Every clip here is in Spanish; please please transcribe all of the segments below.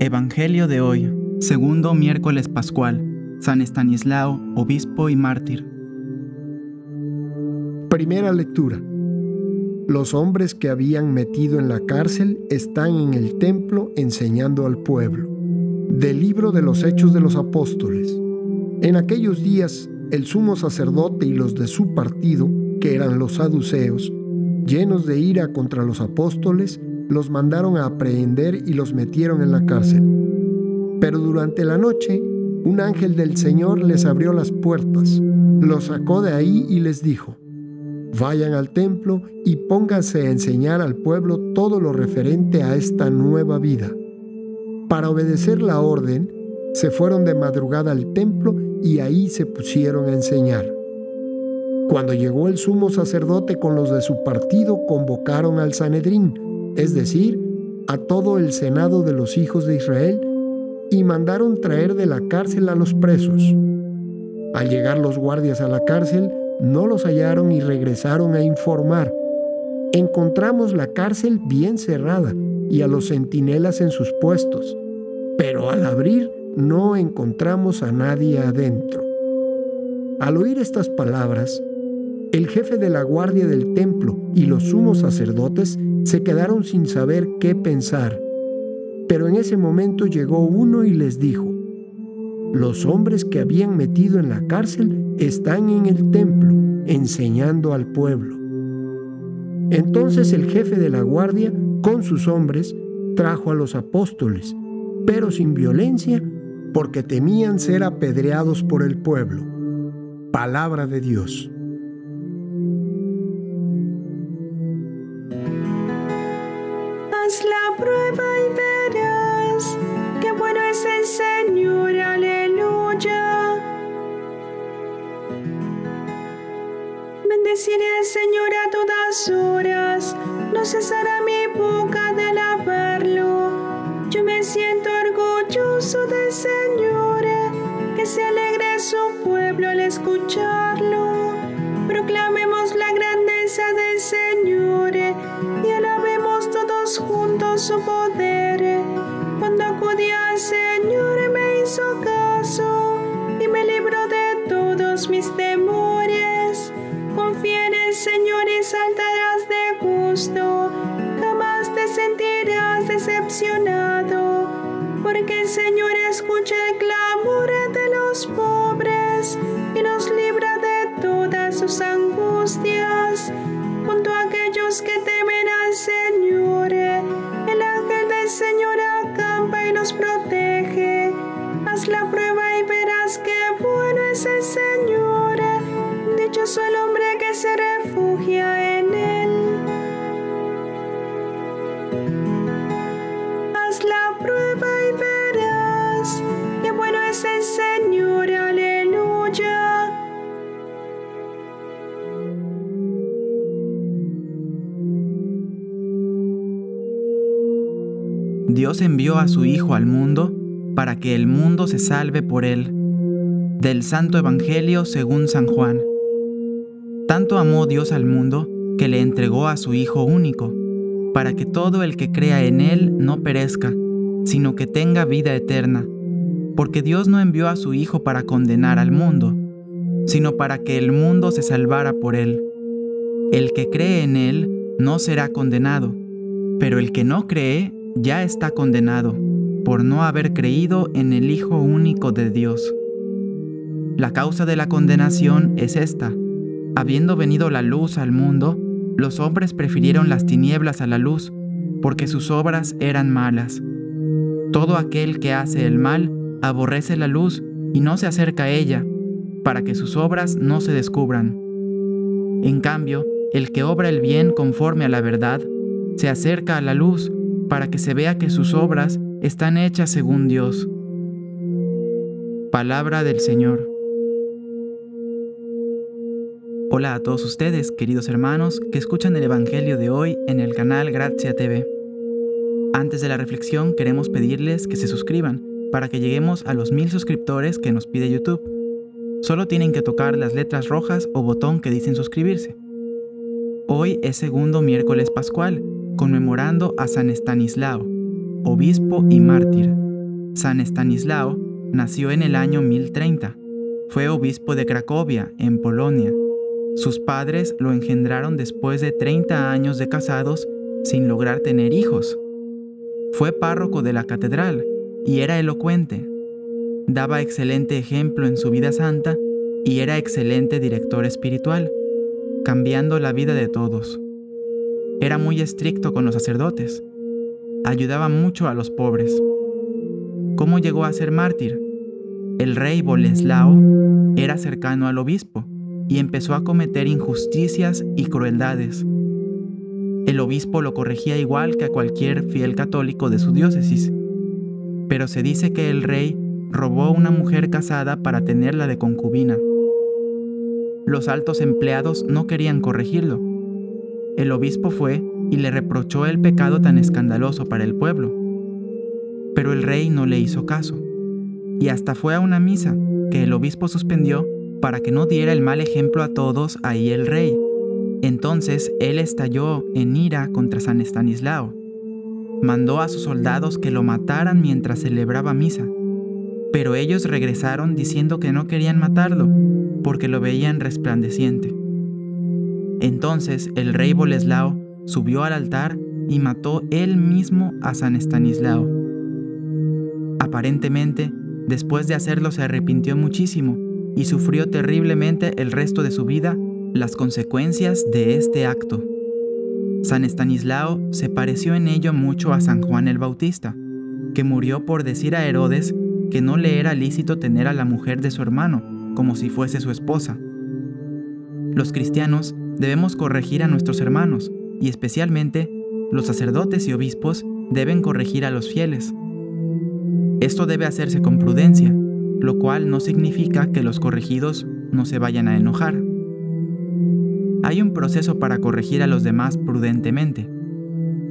Evangelio de hoy, segundo miércoles pascual, San Estanislao, obispo y mártir. Primera lectura. Los hombres que habían metido en la cárcel están en el templo enseñando al pueblo. Del libro de los Hechos de los Apóstoles. En aquellos días, el sumo sacerdote y los de su partido, que eran los saduceos, llenos de ira contra los apóstoles, los mandaron a aprehender y los metieron en la cárcel. Pero durante la noche, un ángel del Señor les abrió las puertas, los sacó de ahí y les dijo: vayan al templo y pónganse a enseñar al pueblo todo lo referente a esta nueva vida. Para obedecer la orden, se fueron de madrugada al templo y ahí se pusieron a enseñar. Cuando llegó el sumo sacerdote con los de su partido, convocaron al Sanedrín, es decir, a todo el senado de los hijos de Israel, y mandaron traer de la cárcel a los presos. Al llegar los guardias a la cárcel, no los hallaron y regresaron a informar: encontramos la cárcel bien cerrada y a los centinelas en sus puestos, pero al abrir no encontramos a nadie adentro. Al oír estas palabras, el jefe de la guardia del templo y los sumos sacerdotes se quedaron sin saber qué pensar. Pero en ese momento llegó uno y les dijo: los hombres que habían metido en la cárcel están en el templo, enseñando al pueblo. Entonces el jefe de la guardia, con sus hombres, trajo a los apóstoles, pero sin violencia, porque temían ser apedreados por el pueblo. Palabra de Dios. Haz la prueba y verás qué bueno es el Señor, aleluya. Bendeciré al Señor a todas horas, no cesará mi boca de alabarlo. Yo me siento orgulloso del Señor, que se alegre su pueblo al escucharlo. Proclamemos la grandeza del Señor y alabemos todos juntos su poder. Cuando acudí al Señor me hizo caso y me libró de todos mis temores. Confía en el Señor y saltarás de gusto, jamás te sentirás decepcionado, porque el Señor escucha el clamor de los pobres y nos libra de todas sus angustias. Junto a aquellos que temen al Señor, el ángel del Señor acampa y los protege. Haz la prueba y verás qué bueno es el Señor. Dichoso el hombre que se refugia en él. Haz la prueba y verás qué bueno es el Señor, aleluya. Dios envió a su Hijo al mundo para que el mundo se salve por él. Del Santo Evangelio según San Juan. Tanto amó Dios al mundo que le entregó a su Hijo único, para que todo el que crea en él no perezca, sino que tenga vida eterna. Porque Dios no envió a su Hijo para condenar al mundo, sino para que el mundo se salvara por él. El que cree en él no será condenado, pero el que no cree ya está condenado, por no haber creído en el Hijo único de Dios. La causa de la condenación es esta: habiendo venido la luz al mundo, los hombres prefirieron las tinieblas a la luz, porque sus obras eran malas. Todo aquel que hace el mal aborrece la luz y no se acerca a ella, para que sus obras no se descubran. En cambio, el que obra el bien conforme a la verdad, se acerca a la luz, para que se vea que sus obras están hechas según Dios. Palabra del Señor. Hola a todos ustedes, queridos hermanos, que escuchan el Evangelio de hoy en el canal Grazia TV. Antes de la reflexión, queremos pedirles que se suscriban para que lleguemos a los 1000 suscriptores que nos pide YouTube. Solo tienen que tocar las letras rojas o botón que dicen suscribirse. Hoy es segundo miércoles pascual, conmemorando a San Estanislao, obispo y mártir. San Estanislao nació en el año 1030. Fue obispo de Cracovia, en Polonia. Sus padres lo engendraron después de 30 años de casados sin lograr tener hijos. Fue párroco de la catedral y era elocuente. Daba excelente ejemplo en su vida santa y era excelente director espiritual, cambiando la vida de todos. Era muy estricto con los sacerdotes. Ayudaba mucho a los pobres. ¿Cómo llegó a ser mártir? El rey Boleslao era cercano al obispo y empezó a cometer injusticias y crueldades. El obispo lo corregía igual que a cualquier fiel católico de su diócesis, pero se dice que el rey robó a una mujer casada para tenerla de concubina. Los altos empleados no querían corregirlo. El obispo fue y le reprochó el pecado tan escandaloso para el pueblo. Pero el rey no le hizo caso, y hasta fue a una misa que el obispo suspendió para que no diera el mal ejemplo a todos ahí el rey. Entonces él estalló en ira contra San Estanislao. Mandó a sus soldados que lo mataran mientras celebraba misa, pero ellos regresaron diciendo que no querían matarlo, porque lo veían resplandeciente. Entonces el rey Boleslao subió al altar y mató él mismo a San Estanislao. Aparentemente, después de hacerlo se arrepintió muchísimo y sufrió terriblemente el resto de su vida las consecuencias de este acto. San Estanislao se pareció en ello mucho a San Juan el Bautista, que murió por decir a Herodes que no le era lícito tener a la mujer de su hermano como si fuese su esposa. Los cristianos debemos corregir a nuestros hermanos y especialmente los sacerdotes y obispos deben corregir a los fieles. Esto debe hacerse con prudencia, lo cual no significa que los corregidos no se vayan a enojar. Hay un proceso para corregir a los demás prudentemente.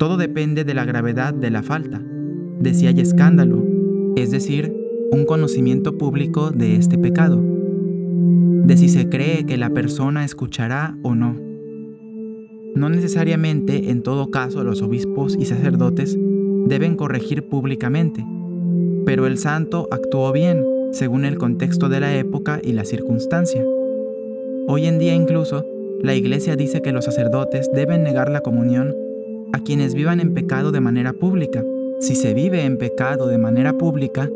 Todo depende de la gravedad de la falta, de si hay escándalo, es decir, un conocimiento público de este pecado, de si se cree que la persona escuchará o no. No necesariamente en todo caso los obispos y sacerdotes deben corregir públicamente, pero el santo actuó bien según el contexto de la época y la circunstancia. Hoy en día incluso, la Iglesia dice que los sacerdotes deben negar la comunión a quienes vivan en pecado de manera pública. Si se vive en pecado de manera pública,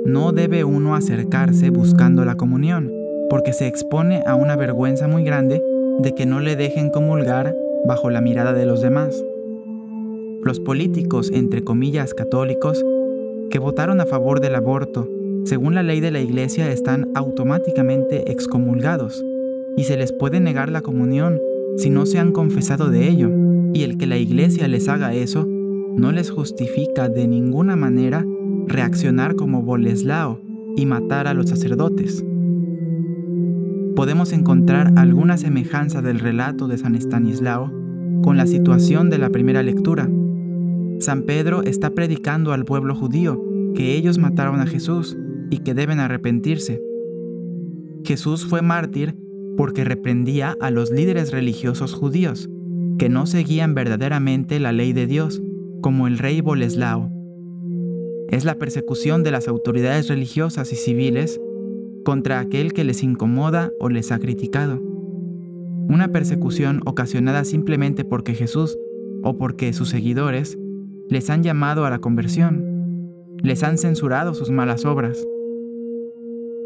no debe uno acercarse buscando la comunión, porque se expone a una vergüenza muy grande de que no le dejen comulgar bajo la mirada de los demás. Los políticos, entre comillas, católicos, que votaron a favor del aborto, según la ley de la Iglesia, están automáticamente excomulgados y se les puede negar la comunión si no se han confesado de ello, y el que la Iglesia les haga eso no les justifica de ninguna manera reaccionar como Boleslao y matar a los sacerdotes. Podemos encontrar alguna semejanza del relato de San Estanislao con la situación de la primera lectura. San Pedro está predicando al pueblo judío que ellos mataron a Jesús y que deben arrepentirse. Jesús fue mártir porque reprendía a los líderes religiosos judíos, que no seguían verdaderamente la ley de Dios, como el rey Boleslao. Es la persecución de las autoridades religiosas y civiles contra aquel que les incomoda o les ha criticado. Una persecución ocasionada simplemente porque Jesús o porque sus seguidores les han llamado a la conversión, les han censurado sus malas obras.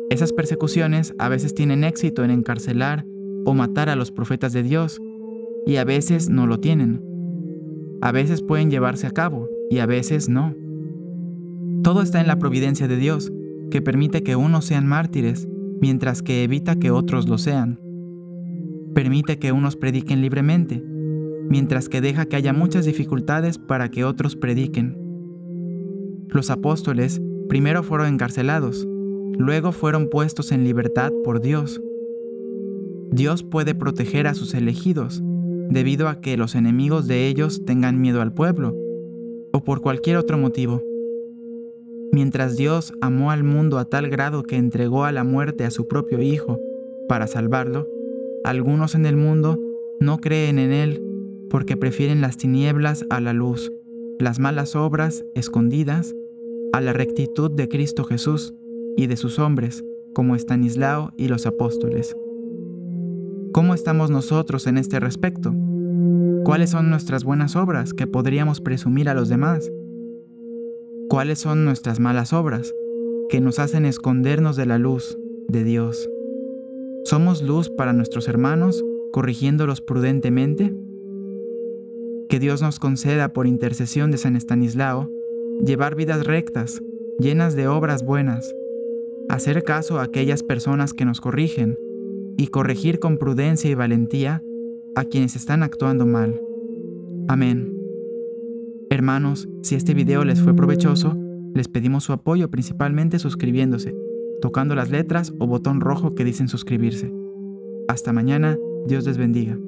Esas persecuciones a veces tienen éxito en encarcelar o matar a los profetas de Dios, y a veces no lo tienen. A veces pueden llevarse a cabo, y a veces no. Todo está en la providencia de Dios, que permite que unos sean mártires, mientras que evita que otros lo sean. Permite que unos prediquen libremente, mientras que deja que haya muchas dificultades para que otros prediquen. Los apóstoles primero fueron encarcelados, luego fueron puestos en libertad por Dios. Dios puede proteger a sus elegidos, debido a que los enemigos de ellos tengan miedo al pueblo, o por cualquier otro motivo. Mientras Dios amó al mundo a tal grado que entregó a la muerte a su propio Hijo para salvarlo, algunos en el mundo no creen en Él porque prefieren las tinieblas a la luz, las malas obras escondidas a la rectitud de Cristo Jesús y de sus hombres, como Estanislao y los apóstoles. ¿Cómo estamos nosotros en este respecto? ¿Cuáles son nuestras buenas obras que podríamos presumir a los demás? ¿Cuáles son nuestras malas obras que nos hacen escondernos de la luz de Dios? ¿Somos luz para nuestros hermanos, corrigiéndolos prudentemente? Que Dios nos conceda, por intercesión de San Estanislao, llevar vidas rectas, llenas de obras buenas, hacer caso a aquellas personas que nos corrigen y corregir con prudencia y valentía a quienes están actuando mal. Amén. Hermanos, si este video les fue provechoso, les pedimos su apoyo principalmente suscribiéndose, tocando las letras o botón rojo que dicen suscribirse. Hasta mañana, Dios les bendiga.